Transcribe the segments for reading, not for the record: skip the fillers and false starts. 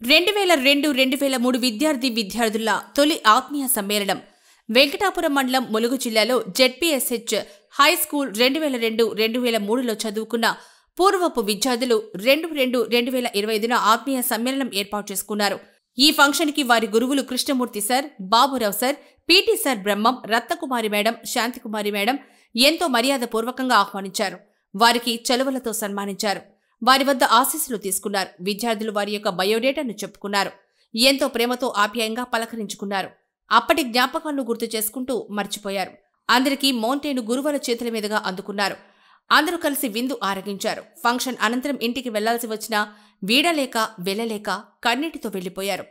2002-2003 విద్యార్థుల తొలి ఆత్మీయ సమ్మేళనం వెంకటాపురం మండలం ములుగు జిల్లాలో జెడ్పీఎస్హెచ్ హై స్కూల్ 2002-2003లో చదువుకున్న పూర్వపు విద్యార్థులు 2-2-2025న ఆత్మీయ సమ్మేళనం ఏర్పాటు చేసుకున్నారు. ఈ ఫంక్షన్ కి వారి గురువులు Krishnamurthy sir, Baburao sir, PT sir Brahmam, Ratnakumari madam, Shantikumari madam ఎంతో మర్యాదపూర్వకంగా ఆహ్వానించారు. వారికి చలువలతో సన్మానించారు. వారి వద్ద ఆశీస్సులు తీసుకున్నారు. విద్యార్థులు వారి యొక్క బయోడేటాను చెప్పుకున్నారు. ఎంతో ప్రేమతో ఆప్యాయంగా పలకరించుకున్నారు. అప్పటి జ్ఞాపకాలను గుర్తు చేసుకుంటూ మర్చిపోయారు. అందరికీ మౌంటైన్ గురువుల చేతుల మీదుగా అందుకున్నారు. అందరూ కలిసి విందు ఆరగించారు. ఫంక్షన్ అనంతరం ఇంటికి వెళ్లాల్సి వచ్చినా వీడలేక వెళ్లలేక కన్నీటితో వెళ్లిపోయారు.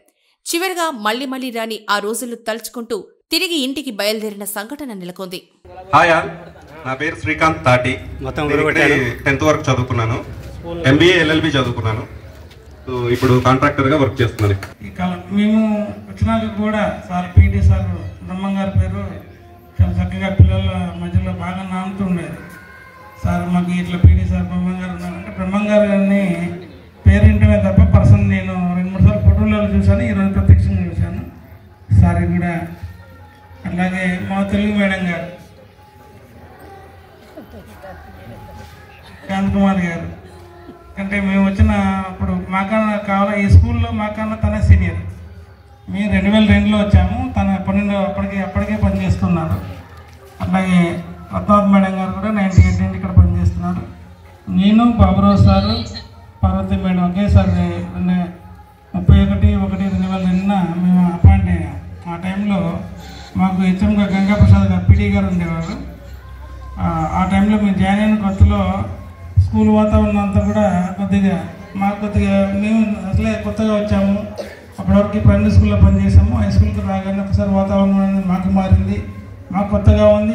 చివరిగా మళ్లీ రాని ఆ రోజులు తలుచుకుంటూ తిరిగి ఇంటికి బయలుదేరిన సంఘటన నెలకొంది. హాయ్, నా పేరు శ్రీకాంత్ తాటి. 10th వరకు చదువుకున్నాను. MBA LLB చదువుకున్నాను. ఇప్పుడు కాంట్రాక్టర్ గా వర్క్ చేస్తున్నాను. మేము వచ్చినాక కూడా సార్ పీటీ సార్ బ్రహ్మం గారి పేరు చాలా చక్కగా పిల్లల మధ్యలో బాగా నానుతుండేది. సార్ మాకు ఇట్లా పీటీ సార్ బ్రహ్మం గారు ఉన్నారంటే బ్రహ్మం గారిని పేరు వింటమే తప్ప పర్సన్ నేను 2-3 సార్లు ఫోటోలలో చూశాను. ఈరోజు ప్రత్యక్షంగా చూశాను. సార్ కూడా అలాగే మా తెలుగు మేడం గారు శాంతకుమారి గారు అంటే మేము వచ్చిన అప్పుడు మాకన్నా కావాలా ఈ స్కూల్లో మాకన్నా తనే సీనియర్. మేము 2002లో వచ్చాము. తను అప్పటికే పనిచేస్తున్నారు. అట్లాగే రత్నాథ్ మేడం గారు కూడా 98 నుండి ఇక్కడ పనిచేస్తున్నారు. నేను బాబురావు సారు పార్వతి మేడం ఒకేసారి 31/1/2002న మేము అపాయింట్ అయ్యాం. ఆ టైంలో మాకు హెచ్ఎంగా గంగాప్రసాద్ గారు పీటీ గారు ఉండేవారు. ఆ టైంలో మేము జాయిన్ అయిన కొత్తలో స్కూల్ వాతావరణం అంతా కూడా మేము అసలే కొత్తగా వచ్చాము. అప్పటివరకు ప్రైమరీ స్కూల్లో పనిచేసాము. హై స్కూల్కి రాగానే ఒకసారి వాతావరణం అనేది మాకు మారింది. మాకు కొత్తగా ఉంది.